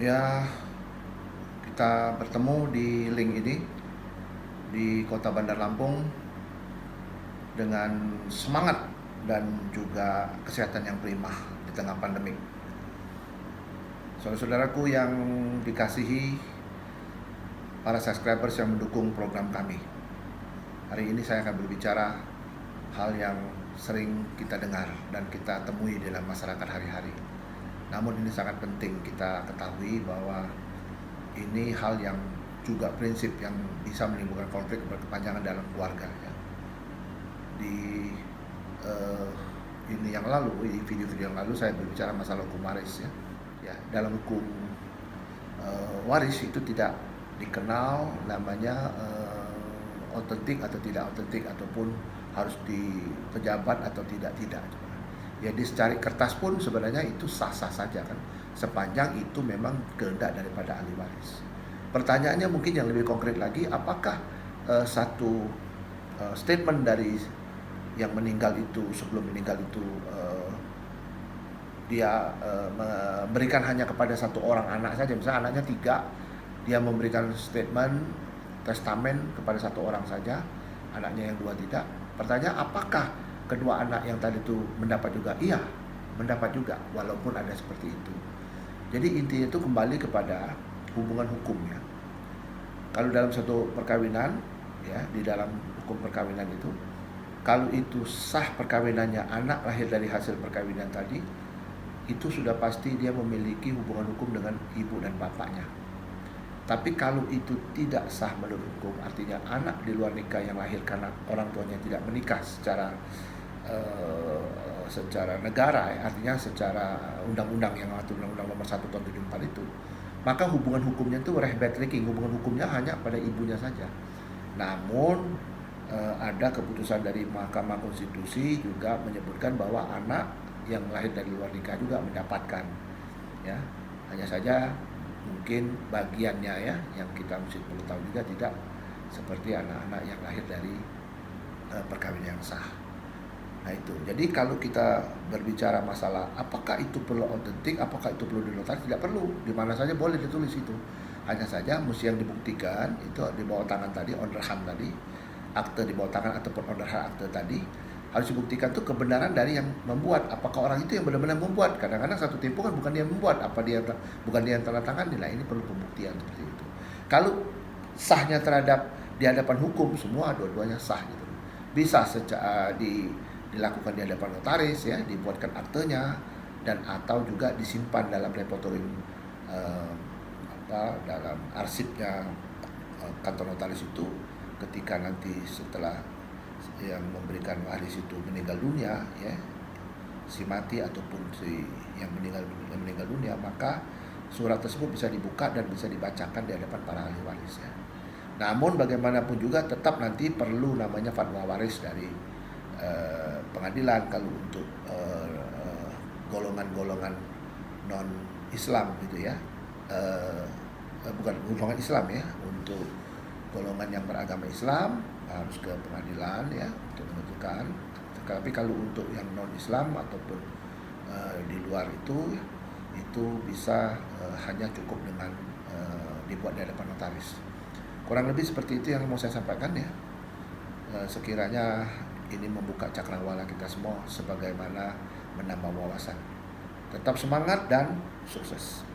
Ya, kita bertemu di link ini di Kota Bandar Lampung dengan semangat dan juga kesehatan yang prima di tengah pandemik. Saudara-saudaraku yang dikasihi, para subscribers yang mendukung program kami. Hari ini saya akan berbicara hal yang sering kita dengar dan kita temui dalam masyarakat hari-hari. Namun ini sangat penting kita ketahui bahwa ini hal yang juga prinsip yang bisa menimbulkan konflik berkepanjangan dalam keluarga ya. Di ini yang lalu, di video-video yang lalu saya berbicara masalah hukum waris ya. Ya, dalam hukum waris itu tidak dikenal namanya otentik atau tidak otentik ataupun harus di pejabat atau tidak. Jadi secari kertas pun sebenarnya itu sah-sah saja kan, sepanjang itu memang kehendak daripada ahli waris. Pertanyaannya mungkin yang lebih konkret lagi, apakah satu statement dari yang meninggal itu, sebelum meninggal itu dia memberikan hanya kepada satu orang anak saja, misalnya anaknya 3, dia memberikan statement testamen kepada satu orang saja, anaknya yang 2 tidak. Pertanyaan, apakah kedua anak yang tadi itu mendapat juga? Iya, mendapat juga, walaupun ada seperti itu. Jadi intinya itu kembali kepada hubungan hukumnya. Kalau dalam satu perkawinan, ya, di dalam hukum perkawinan itu, kalau itu sah perkawinannya, anak lahir dari hasil perkawinan tadi, itu sudah pasti dia memiliki hubungan hukum dengan ibu dan bapaknya. Tapi kalau itu tidak sah menurut hukum, artinya anak di luar nikah yang lahir karena orang tuanya tidak menikah secara negara, artinya secara undang-undang yang mengatur Undang-Undang Nomor 1 Tahun 74 itu, maka hubungan hukumnya itu rehbetricking, hubungan hukumnya hanya pada ibunya saja. Namun ada keputusan dari Mahkamah Konstitusi juga menyebutkan bahwa anak yang lahir dari luar nikah juga mendapatkan, ya, hanya saja mungkin bagiannya ya yang kita mesti perlu tahu juga tidak seperti anak-anak yang lahir dari perkawinan yang sah. Nah itu, jadi kalau kita berbicara masalah apakah itu perlu otentik, apakah itu perlu dinotaris, tidak perlu, di mana saja boleh ditulis itu. Hanya saja mesti yang dibuktikan itu di bawah tangan tadi, order ham tadi, akte di bawah tangan ataupun order ham akte tadi, harus dibuktikan tuh kebenaran dari yang membuat. Apakah orang itu yang benar-benar membuat? Kadang-kadang satu tempo kan bukan dia yang membuat, bukan dia yang tanda tangan. Nah ini perlu pembuktian seperti itu. Kalau sahnya terhadap di hadapan hukum, semua dua-duanya sah gitu. Bisa dilakukan di hadapan notaris ya, dibuatkan aktenya dan atau juga disimpan dalam repositorium dalam arsipnya kantor notaris itu, ketika nanti setelah yang memberikan waris itu meninggal dunia ya, si mati ataupun si yang meninggal dunia, maka surat tersebut bisa dibuka dan bisa dibacakan di hadapan para ahli waris ya. Namun bagaimanapun juga tetap nanti perlu namanya fatwa waris dari pengadilan kalau untuk golongan-golongan non Islam gitu ya, bukan golongan Islam ya, untuk golongan yang beragama Islam harus ke pengadilan ya untuk menentukan. Tapi kalau untuk yang non Islam ataupun di luar itu bisa hanya cukup dengan dibuat di hadapan notaris. Kurang lebih seperti itu yang mau saya sampaikan ya. Sekiranya ini membuka cakrawala kita semua sebagaimana menambah wawasan. Tetap semangat dan sukses.